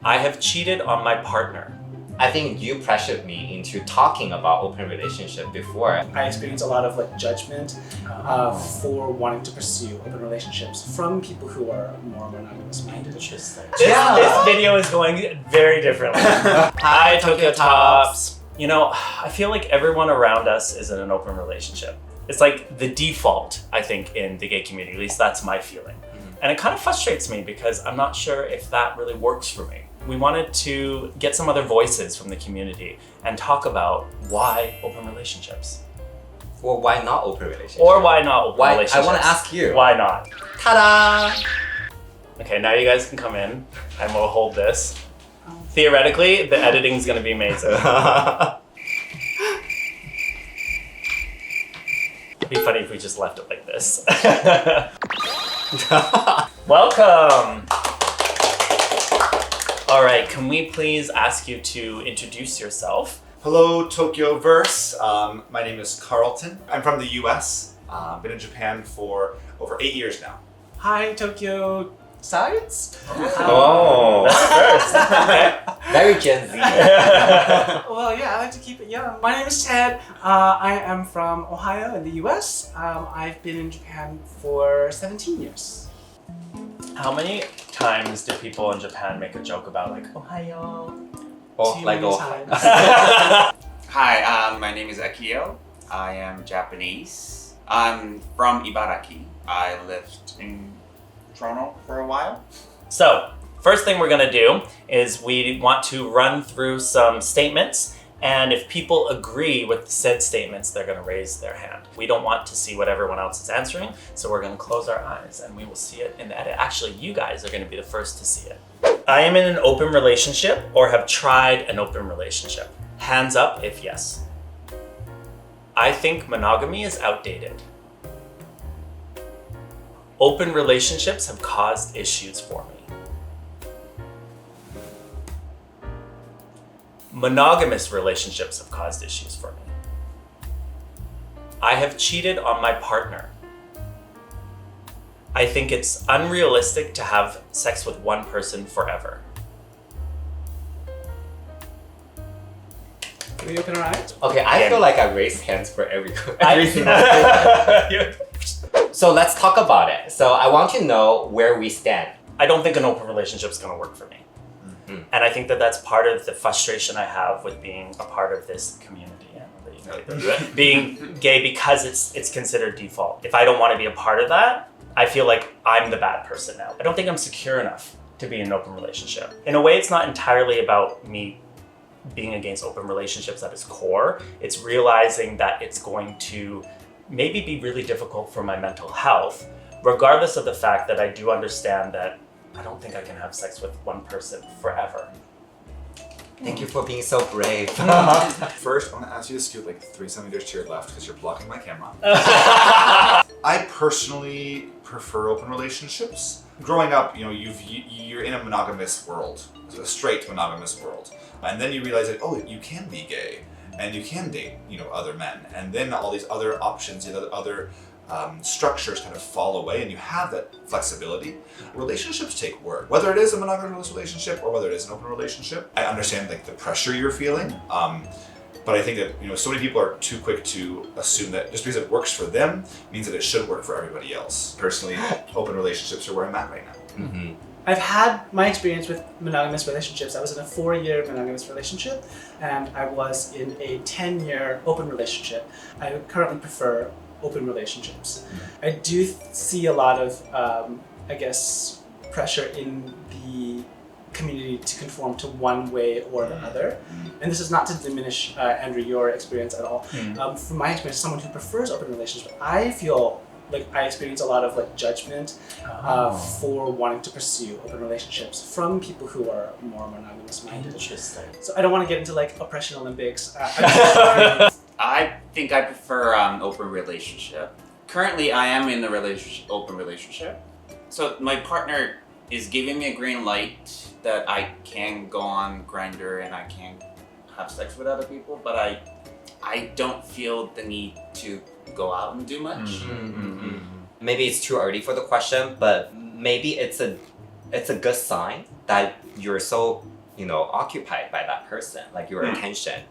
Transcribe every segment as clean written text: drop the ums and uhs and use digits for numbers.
I have cheated on my partner. I think you pressured me into talking about open relationship before. I experienced a lot of judgment for wanting to pursue open relationships from people who are more monogamous minded. Interesting. This video is going very differently. Hi, Tokyo Tops. You know, I feel like everyone around us is in an open relationship. It's like the default, I think, in the gay community. At least that's my feeling. And it kind of frustrates me because I'm not sure if that really works for me. We wanted to get some other voices from the community and talk about why open relationships. Well, why not open relationship? Or why not open relationships? I want to ask you. Why not? Ta-da! Okay, now you guys can come in and we'll hold this. Theoretically, the editing's gonna be amazing. It'd be funny if we just left it like this. Welcome! All right, can we please ask you to introduce yourself? Hello, Tokyo Verse. My name is Carlton. I'm from the US. Been in Japan for over 8 years now. Hi, Tokyo Science. Oh, That's first. Okay. very Gen Z. Well, yeah, I like to keep it young. My name is Ted. I am from Ohio in the US. I've been in Japan for 17 years. How many times do people in Japan make a joke about Ohio? Oh, Too like many oh. times. Hi, my name is Akio. I am Japanese. I'm from Ibaraki. I lived in Toronto for a while. So, first thing we're gonna do is we want to run through some statements, and if people agree with said statements, they're gonna raise their hand. We don't want to see what everyone else is answering, so we're gonna close our eyes and we will see it in the edit. Actually, you guys are gonna be the first to see it. I am in an open relationship or have tried an open relationship. Hands up if yes. I think monogamy is outdated. Open relationships have caused issues for me. Monogamous relationships have caused issues for me. I have cheated on my partner. I think it's unrealistic to have sex with one person forever. Can we open our eyes? Okay, I Yeah. feel like I raised hands for every I- single thing. So let's talk about it. So I want to know where we stand. I don't think an open relationship is going to work for me. Mhm. And I think that that's part of the frustration I have with being a part of this community. Being gay because it's considered default. If I don't want to be a part of that, I feel like I'm the bad person now. I don't think I'm secure enough to be in an open relationship. In a way, it's not entirely about me being against open relationships at its core. It's realizing that it's going to maybe be really difficult for my mental health, regardless of the fact that I do understand that I don't think I can have sex with one person forever. Thank you for being so brave. First, I'm gonna ask you to scoot like 3 centimeters to your left because you're blocking my camera. I personally prefer open relationships. Growing up, you're in a monogamous world, a straight monogamous world, and then you realize that you can be gay and you can date other men, and then all these other options, other structures kind of fall away, and you have that flexibility. Relationships take work, whether it is a monogamous relationship or whether it is an open relationship. I understand the pressure you're feeling, but I think that so many people are too quick to assume that just because it works for them means that it should work for everybody else. Personally, open relationships are where I'm at right now. Mhm. I've had my experience with monogamous relationships. I was in a 4-year monogamous relationship, and I was in a 10-year open relationship. I currently prefer open relationships. I do see a lot of, pressure in the community to conform to one way or the other. And this is not to diminish, Andrew, your experience at all. From my experience, as someone who prefers open relationships, I feel like I experience a lot of judgment for wanting to pursue open relationships from people who are more monogamous minded. Interesting. So I don't want to get into oppression Olympics. I think I prefer open relationship. Currently, I am in the open relationship. So my partner is giving me a green light that I can go on Grindr and I can have sex with other people, but I don't feel the need to go out and do much. Mm-hmm. Maybe it's too early for the question, but maybe it's a good sign that you're so occupied by that person, like your attention,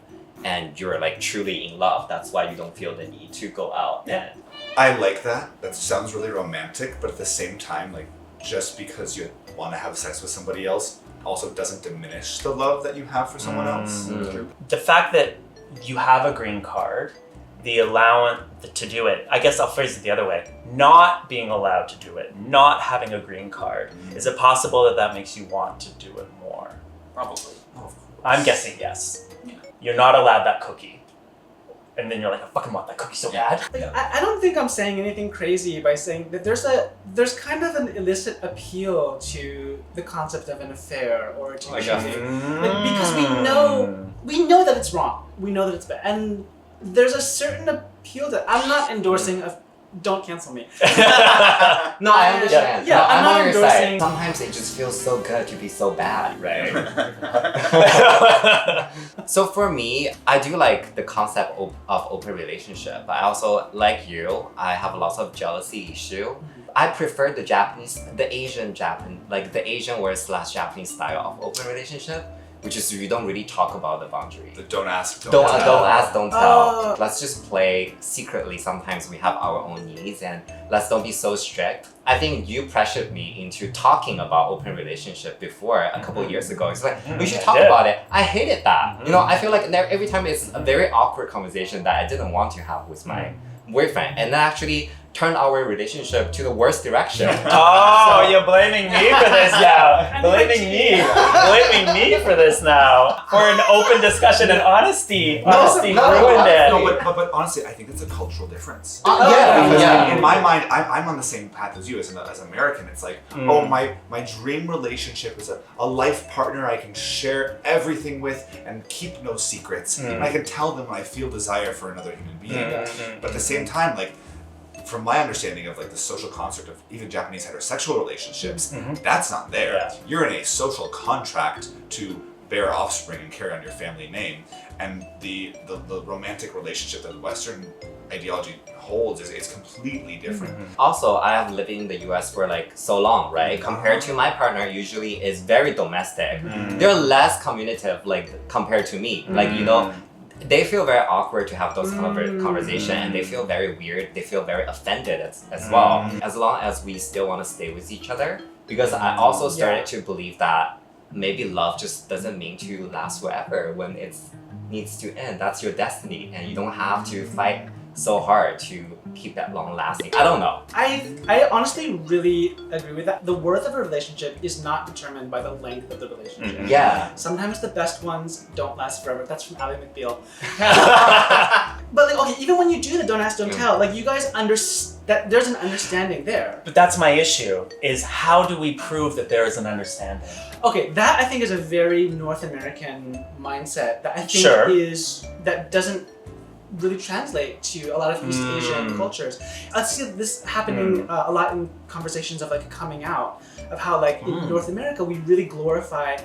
and you're like truly in love. That's why you don't feel the need to go out. Yeah. And I like that. That sounds really romantic, but at the same time, like just because you want to have sex with somebody else also doesn't diminish the love that you have for someone else. The fact that you have a green card, the allowance to do it, I guess I'll phrase it the other way, not being allowed to do it, not having a green card, is it possible that that makes you want to do it more? Probably. I'm guessing yes. You're not allowed that cookie. And then you're like, I fucking want that cookie so bad. Like, I don't think I'm saying anything crazy by saying that there's kind of an illicit appeal to the concept of an affair or to cheating. Like, because we know that it's wrong. We know that it's bad. And there's a certain appeal that I'm not endorsing of. Don't cancel me. no, I understand. Yeah, no, I'm not on your endorsing. side. Sometimes it just feels so good to be so bad, right? So for me, I do like the concept of open relationship. I also, like you, I have lots of jealousy issue. I prefer the Asian word / Japanese style of open relationship, which is you don't really talk about the boundary. The don't ask, Don't tell. ask, don't tell. Let's just play secretly. Sometimes we have our own needs, and let's don't be so strict. I think you pressured me into talking about open relationship before a couple of years ago. It's like, we should talk about it. I hated that. I feel like every time it's a very awkward conversation that I didn't want to have with my boyfriend, and that actually turned our relationship to the worst direction. Oh, you're blaming me for this now. Blaming me for this now. For an open discussion and honesty. Honesty ruined it. No, but honestly, I think it's a cultural difference. Yeah. In my mind, I'm on the same path as you as an American. It's like, my dream relationship is a life partner I can share everything with and keep no secrets. And I can tell them when I feel desire for another human being. But at the same time, like, from my understanding of like the social construct of even Japanese heterosexual relationships, that's not there. Yeah. You're in a social contract to bear offspring and carry on your family name. And the romantic relationship that Western ideology holds is completely different. Also, I have lived in the US for like so long, right? Compared to my partner, usually is very domestic. They're less communicative, like compared to me. Like they feel very awkward to have those kind of conversation, and they feel very weird. They feel very offended as well. As long as we still want to stay with each other, because I also started to believe that maybe love just doesn't mean to last forever when it needs to end. That's your destiny, and you don't have to fight so hard to keep that long lasting. I don't know. I honestly really agree with that. The worth of a relationship is not determined by the length of the relationship. Yeah. Sometimes the best ones don't last forever. That's from Ally McBeal. But like, okay, even when you do the don't ask, don't tell, like you guys that there's an understanding there. But that's my issue, is how do we prove that there is an understanding? Okay, that I think is a very North American mindset that I think that doesn't really translate to a lot of East Asian cultures. I see this happening a lot in conversations of like coming out, of how like in North America we really glorify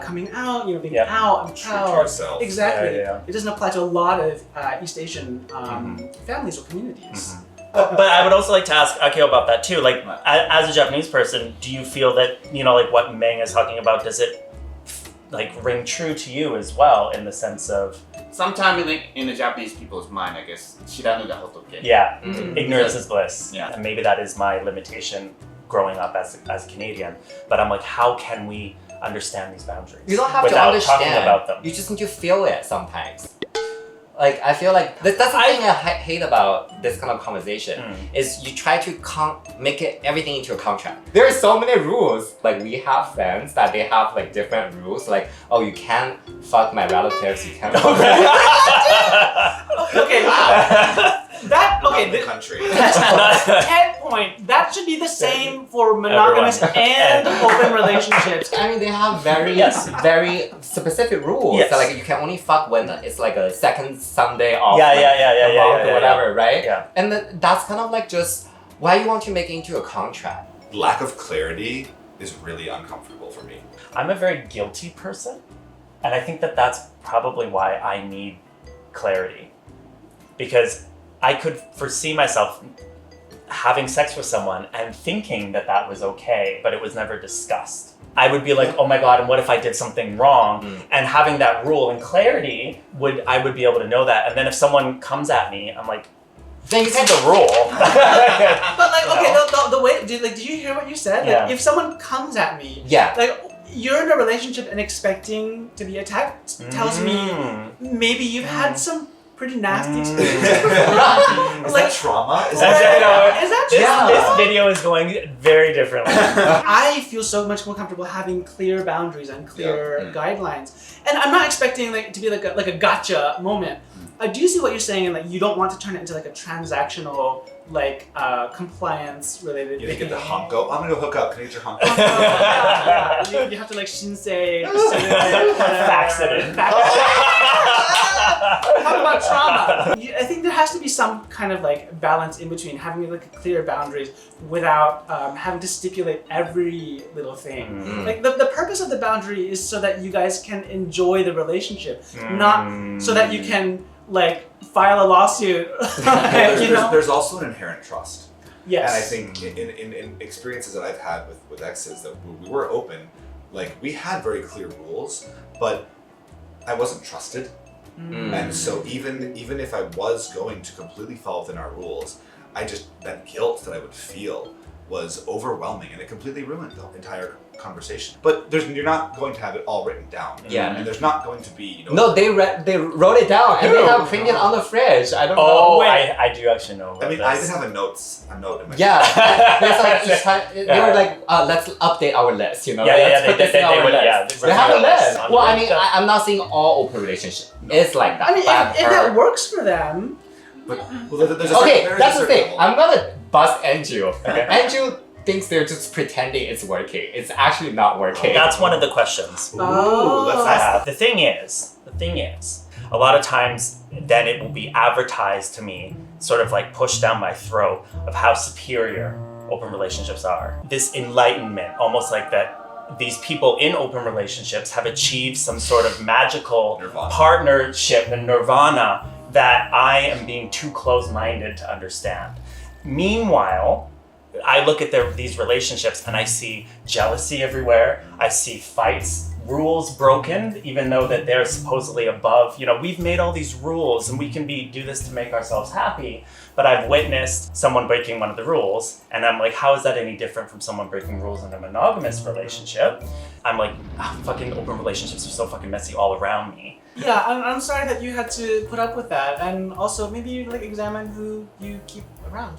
coming out, being out and proud. Yourself. Exactly. It doesn't apply to a lot of East Asian families or communities. But I would also like to ask Akio about that too. Like, as a Japanese person, do you feel that, like what Meng is talking about, does it like ring true to you as well, in the sense of Sometime in the Japanese people's mind, I guess, shiranu ga hotoke. ignorance is bliss. Yeah. And maybe that is my limitation growing up as a Canadian. But I'm like, how can we understand these boundaries? You don't have without to understand. talking about them. You just need to feel it sometimes. Like, I feel like that's the thing I hate about this kind of conversation is you try to make everything into a contract. There are so many rules. Like, we have friends that they have like different rules. Like, oh, you can't fuck my relatives. You can't. Okay. The country. 10 point. That should be the same for monogamous and open relationships. I mean, they have very specific rules. Yes. So, like, you can only fuck when it's like a second Sunday off. Yeah, or whatever, right? Yeah. And that's kind of like just why you want to make it into a contract. Lack of clarity is really uncomfortable for me. I'm a very guilty person, and I think that that's probably why I need clarity, because I could foresee myself having sex with someone and thinking that was okay, but it was never discussed. I would be like, oh my God, and what if I did something wrong? And having that rule and clarity, I would be able to know that. And then if someone comes at me, I'm like, this is the rule. But like, okay, the way, did you hear what you said? Like, Yeah. if someone comes at me, Yeah. like, you're in a relationship and expecting to be attacked tells me maybe you've had some pretty nasty experiences before. Is that trauma? Is That's that Is that This, trauma? this video is going very differently. I feel so much more comfortable having clear boundaries and clear guidelines. And I'm not expecting like to be like a gotcha moment. I do see what you're saying, and like you don't want to turn it into like a transactional, like compliance related. You think it's the honko? I'm gonna go hook up. Can I get your honko? You have to like shinsei, Fax it in. Talk about trauma. I think there has to be some kind of like balance in between having like clear boundaries without having to stipulate every little thing. Like the purpose of the boundary is so that you guys can enjoy the relationship, not so that you can like file a lawsuit. There's also an inherent trust. Yes. And I think in experiences that I've had with exes that we were open, like we had very clear rules, but I wasn't trusted. And so even if I was going to completely fall within our rules, that guilt that I would feel was overwhelming, and it completely ruined the entire conversation. But you're not going to have it all written down. Yeah. And there's not going to be, No, they wrote it down and they have printed on the fridge. I don't know. Oh, I do actually know about I mean, this. I did have a note in my Yeah, there's like each time they were like, let's update our list, you know? Let's put this in our list. They have a list. Well, I mean, I'm not saying all open relationships. It's like that. I mean, if that works for them. But there's a Okay, certain that's the thing. level. I'm gonna bust Andrew. Andrew thinks they're just pretending it's working. It's actually not working. That's one of the questions. Ooh, let's I ask have. The thing is, a lot of times then it will be advertised to me, sort of like pushed down my throat of how superior open relationships are. This enlightenment, almost like that these people in open relationships have achieved some sort of magical Nirvana. partnership and nirvana that I am being too close-minded to understand. Meanwhile, I look at these relationships and I see jealousy everywhere. I see fights, rules broken, even though that they're supposedly above. We've made all these rules and we can do this to make ourselves happy. But I've witnessed someone breaking one of the rules, and I'm like, how is that any different from someone breaking rules in a monogamous relationship? I'm like, fucking open relationships are so fucking messy all around me. Yeah, I'm sorry that you had to put up with that, and also maybe you like examine who you keep around.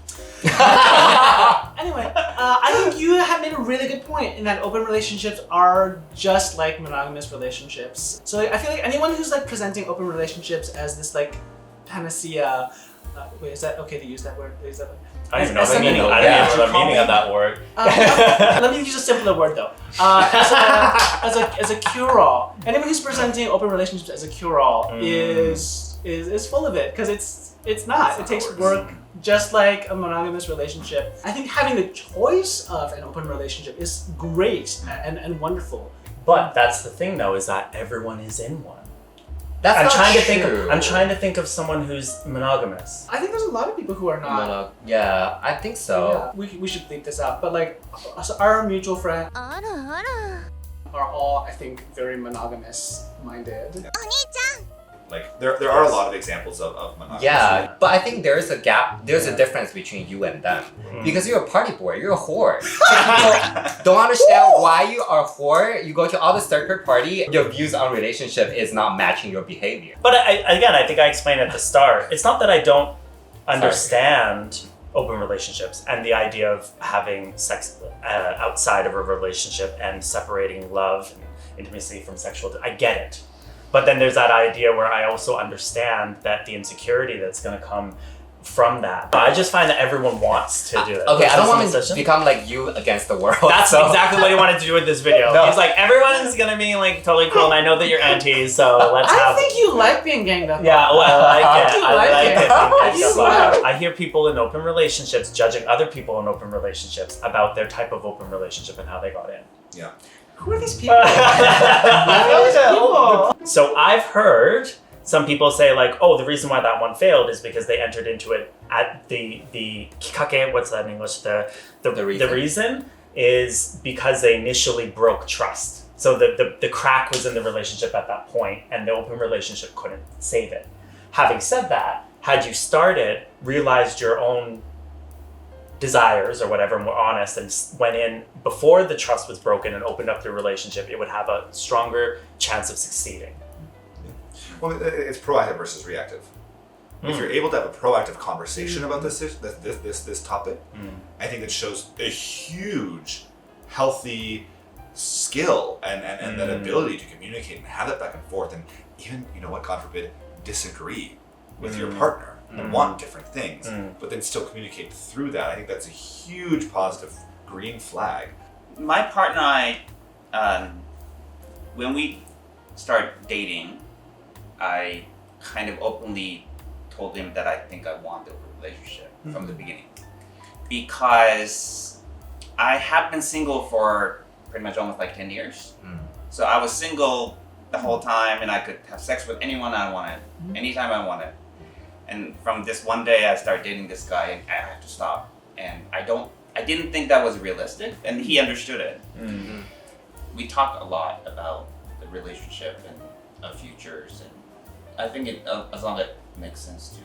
Anyway, I think you have made a really good point in that open relationships are just like monogamous relationships. So I feel like anyone who's like presenting open relationships as this like panacea. Wait, is that okay to use that word? Is that? I don't even know as the meaning. something- I don't even know the meaning of that word. Let me use a simpler word though. As a cure-all, anyone who's presenting open relationships as a cure-all is full of it, because it's not. It takes work, just like a monogamous relationship. I think having the choice of an open relationship is great and wonderful. But that's the thing, though, is that everyone is in one. That's I'm not trying true. I'm trying to think of someone who's monogamous. I think there's a lot of people who are not. Yeah, I think so. Yeah, we should bleep this out. But like, so our mutual friends are all, I think, very monogamous minded. Like there are a lot of examples of monogamy. Yeah, but I think there's a gap, there's a difference between you and them. Because you're a party boy, you're a whore. People don't understand why you are a whore. You go to all the circuit party, your views on relationship is not matching your behavior. But I think I explained at the start, it's not that I don't understand open relationships and the idea of having sex outside of a relationship and separating love and intimacy from sexual. I get it. But then there's that idea where I also understand that the insecurity that's going to come from that. I just find that everyone wants to do it. Okay, I don't want to Session? become like you against the world. That's so- exactly what he wanted to do with this video. No. He's like, everyone's gonna be like totally cool, and I know that you're antis, so let's have. I think you like being ganged up. Yeah, well, I like it. You I like like it. it. I do like I hear people in open relationships judging other people in open relationships about their type of open relationship and how they got in. Yeah. Who are these people? Who are these people? So I've heard some people say like, oh, the reason why that one failed is because they entered into it at the kikake, what's that in English? The reason. reason is because they initially broke trust. So the crack was in the relationship at that point, and the open relationship couldn't save it. Having said that, had you started, realized your own desires or whatever, and were honest and went in before the trust was broken and opened up the relationship, it would have a stronger chance of succeeding. Well, it's proactive versus reactive. If you're able to have a proactive conversation about this topic, I think it shows a huge, healthy skill and that ability to communicate and have that back and forth, and even, you know what, God forbid, disagree with your partner and want different things, but then still communicate through that. I think that's a huge positive green flag. My partner and I, when we started dating, I kind of openly told him that I think I want a relationship from the beginning, because I have been single for pretty much almost like 10 years. So I was single the whole time, and I could have sex with anyone I wanted, anytime I wanted. And from this one day, I started dating this guy, and I had to stop. And I didn't think that was realistic, and he understood it. We talked a lot about the relationship and our futures, and I think as long as it makes sense too.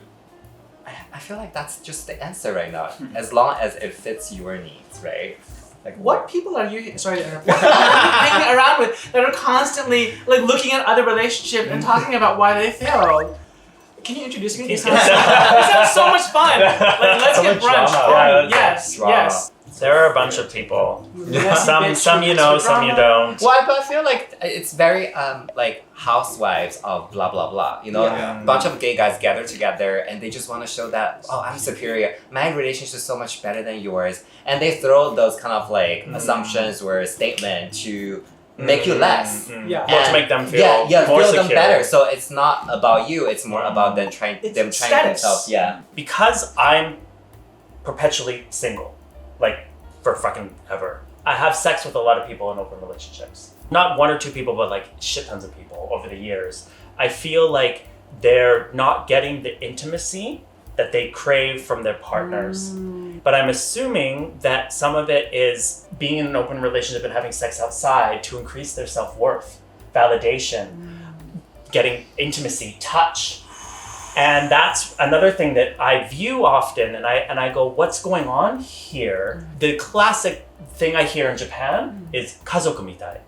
I feel like that's just the answer right now. As long as it fits your needs, right? Like What people are you, sorry to interrupt, hanging around with that are constantly like looking at other relationships and talking about why they failed? Can you introduce me? This sounds so much fun. Like, let's So get much brunch. drama. Yes, drama. yes. There are a bunch of people. Yes, bitch, Some you know, some you don't. Well, but I feel like it's very like housewives of blah blah blah. You know, Yeah. a bunch of gay guys gather together and they just want to show that, oh, I'm superior. My relationship is so much better than yours, and they throw those kind of like assumptions or a statement to make you less. Yeah. Well, to And- make them feel yeah, more feel secure. them better. So it's not about you. It's more about them trying It's status. themselves. Yeah. Because I'm perpetually single, like for fucking ever. I have sex with a lot of people in open relationships. Not one or two people, but like shit tons of people over the years. I feel like they're not getting the intimacy that they crave from their partners. But I'm assuming that some of it is being in an open relationship and having sex outside to increase their self-worth, validation, getting intimacy, touch. And that's another thing that I view often, and I go, what's going on here? The classic thing I hear in Japan is kazoku mitai.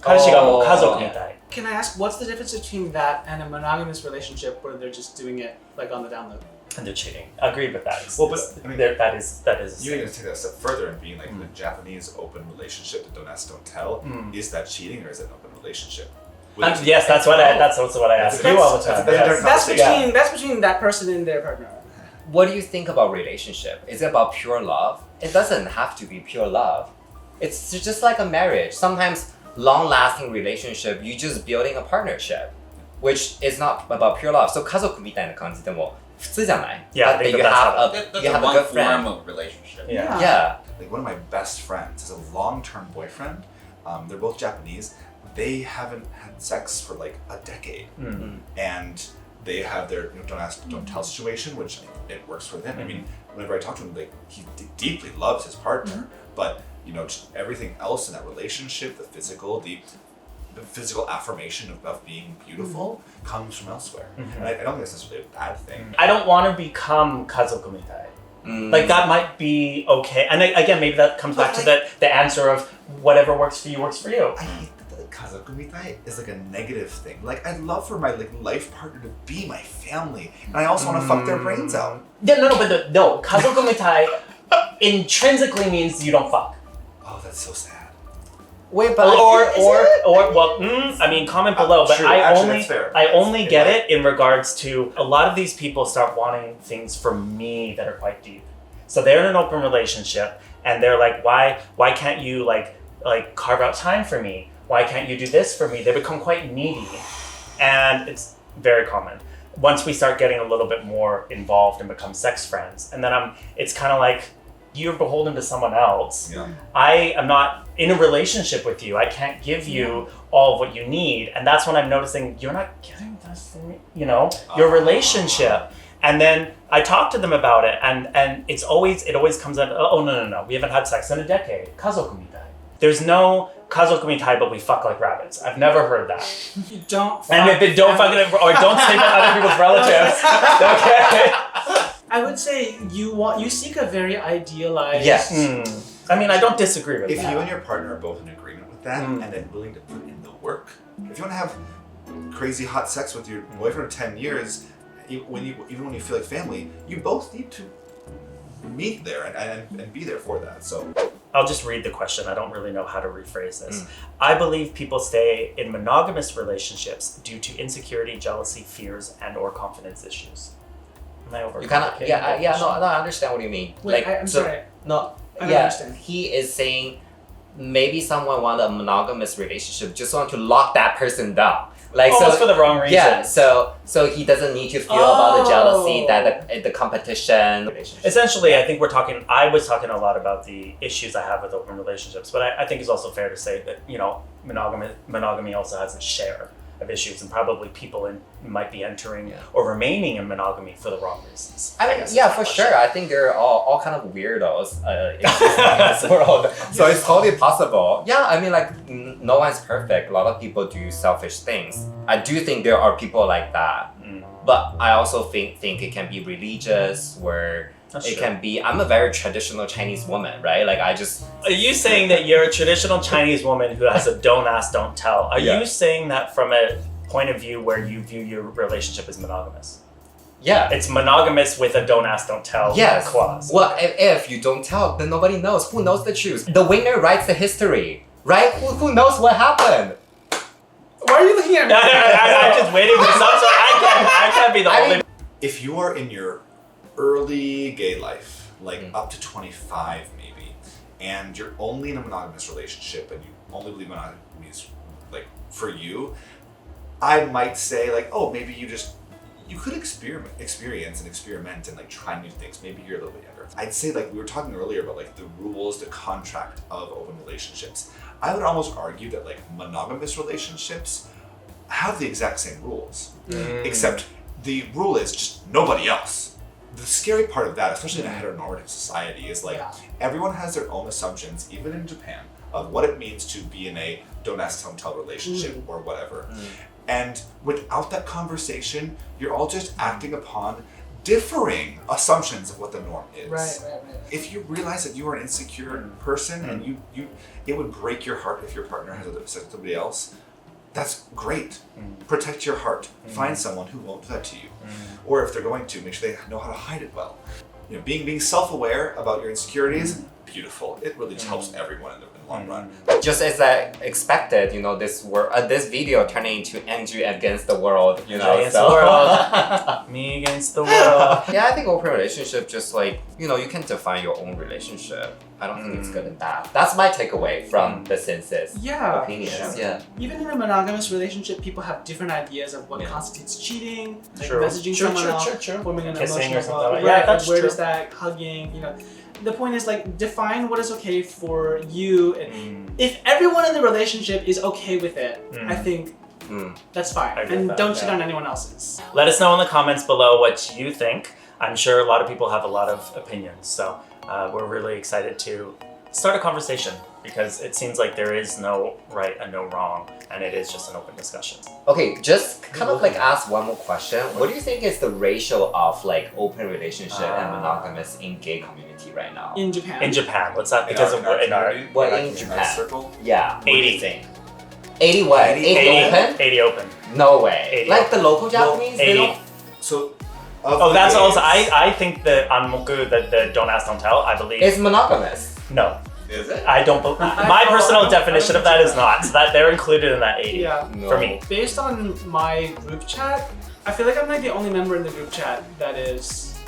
彼氏がもう家族みたい. Can I ask, what's the difference between that and a monogamous relationship where they're just doing it like on the down low? And they're cheating. Agreed with that. Well, but, I mean, that is. You need to take that a step further and being like the Japanese open relationship, the don't ask, don't tell. Is that cheating or is it an open relationship? Yes, that's also what I ask you all the time. That's- Yes. That's between that person and their partner. What do you think about relationship? Is it about pure love? It doesn't have to be pure love. It's just like a marriage. Sometimes long-lasting relationship, you're just building a partnership, which is not about pure love. So 家族みたいな感じでも普通じゃない Yeah, I That think you that's have how- a That's you have a one good form friend. of relationship. Yeah. Yeah. Like one of my best friends is a long-term boyfriend. They're both Japanese. They haven't had sex for like a decade, and they have their don't ask, don't tell situation, which it works for them. I mean, whenever I talk to him, like he deeply loves his partner, but you know, just everything else in that relationship, the physical affirmation of being beautiful comes from elsewhere. And I don't think that's necessarily a bad thing. I don't want to become kazoku mitai. Like that might be okay. And again, maybe that comes back to the answer of whatever works for you works for you. I hate that the kazoku mitai is like a negative thing. Like I'd love for my life partner to be my family, and I also want to fuck their brains out. Yeah, but no, kazoku mitai intrinsically means you don't fuck. Oh, that's so sad. Wait, but I mean, comment below. But True. I Actually, only, that's fair. I only It's get like- it in regards to a lot of these people start wanting things from me that are quite deep. So they're in an open relationship, and they're like, why can't you like carve out time for me? Why can't you do this for me? They become quite needy, and it's very common. Once we start getting a little bit more involved and become sex friends, and then it's kind of like you're beholden to someone else. Yeah. I am not in a relationship with you. I can't give you all of what you need. And that's when I'm noticing you're not giving this for me, your relationship. And then I talk to them about it, and it always comes out, oh, no, we haven't had sex in a decade. Kazokumitai. There's no kazokumitai, but we fuck like rabbits. I've never heard that. You don't. And if they don't fuck it, or don't sleep with other people's relatives. Okay. I would say you seek a very idealized. Yes. I mean, I don't disagree with If that. you and your partner are both in agreement with that and then willing to put in the work, if you want to have crazy hot sex with your boyfriend for 10 years, even when you feel like family, you both need to meet there and be there for that. So I'll just read the question. I don't really know how to rephrase this. I believe people stay in monogamous relationships due to insecurity, jealousy, fears, and/or confidence issues. Am I overcomplicating You kind of, no, I understand what you mean. Wait, I'm sorry. No, I don't understand. he is saying maybe someone want a monogamous relationship, just want to lock that person down. Like Almost for the wrong reason. Yeah, so he doesn't need to feel about the jealousy, that the competition. Essentially, I think I was talking a lot about the issues I have with open relationships, but I think it's also fair to say that, monogamy also has its share of issues, and probably people might be entering or remaining in monogamy for the wrong reasons. I mean, yeah, for sure. I think there are all kind of weirdos in this world. So it's totally possible. Yeah, I mean, like, no one's perfect. A lot of people do selfish things. I do think there are people like that. But I also think it can be religious, where it can be, I'm a very traditional Chinese woman, right? Like, Are you saying that you're a traditional Chinese woman who has a don't ask, don't tell? Are you saying that from a point of view where you view your relationship as monogamous? Yeah. It's monogamous with a don't ask, don't tell clause. Well, if you don't tell, then nobody knows. Who knows the truth? The winner writes the history, right? Who knows what happened? Why are you looking at me? I'm just waiting for some sort. I can't be the only. if you are in your early gay life, like up to 25 maybe, and you're only in a monogamous relationship and you only believe monogamy is like for you, I might say like, oh, maybe you could experience and experiment and like try new things. Maybe you're a little bit younger. I'd say, like we were talking earlier about like the rules, the contract of open relationships. I would almost argue that like monogamous relationships have the exact same rules, except the rule is just nobody else. The scary part of that, especially in a heteronormative society, is like everyone has their own assumptions, even in Japan, of what it means to be in a don't ask, don't tell relationship or whatever. And without that conversation, you're all just acting upon differing assumptions of what the norm is. Right. If you realize that you are an insecure person and you it would break your heart if your partner has sex with somebody else, that's great. Protect your heart. Find someone who won't do that to you. Or if they're going to, make sure they know how to hide it well. Being self-aware about your insecurities, beautiful. It really helps everyone in the long run. Just as I expected, this video turning into Andrew against the world, Against the world. Me against the world. Yeah, I think open relationship, just like, you can define your own relationship. I don't think it's good and bad. That's my takeaway from the census opinions. Yeah. Even in a monogamous relationship, people have different ideas of what constitutes cheating, like True. messaging someone else, forming an Kissing emotional or something bond. like that. Yeah, that's where true. does that hugging, The point is like define what is okay for you. And if everyone in the relationship is okay with it, I think that's fine. And don't shit on anyone else's. Let us know in the comments below what you think. I'm sure a lot of people have a lot of opinions, so we're really excited to start a conversation because it seems like there is no right and no wrong, and it is just an open discussion. Okay, just kind of like ask one more question. What do you think is the ratio of like open relationship and monogamous in gay community right now? In Japan. In Japan, what's that? Because of in our in Japan? Circle? Yeah. 80. 80 what? 80 open? 80 open. No way. 80 like the local Japanese, they 80. don't. So. That's also. I think the anmoku, the don't ask, don't tell. I believe It's monogamous. No. Is it? I don't believe. My personal definition of that is not. So that they're included in that 80 Yeah. for me. Based on my group chat, I feel like I'm like the only member in the group chat that is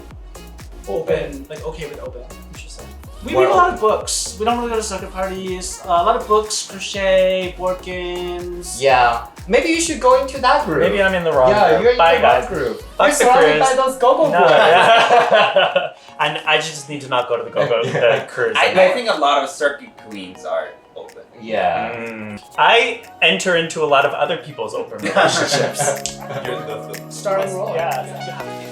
open, like okay with open. Interesting. We read a lot of books. We don't really go to soccer parties. A lot of books, crochet, board games. Yeah. Maybe you should go into that group. Maybe I'm in the wrong Yeah, group. you're in Bye, the guys. wrong group. Fuck You're the surrounded cruise. by those go-go No, boys. yeah. And I just need to not go to the go-go cruise. I think a lot of circuit queens are open. Yeah. I enter into a lot of other people's open relationships. You're the Starting role. Yeah.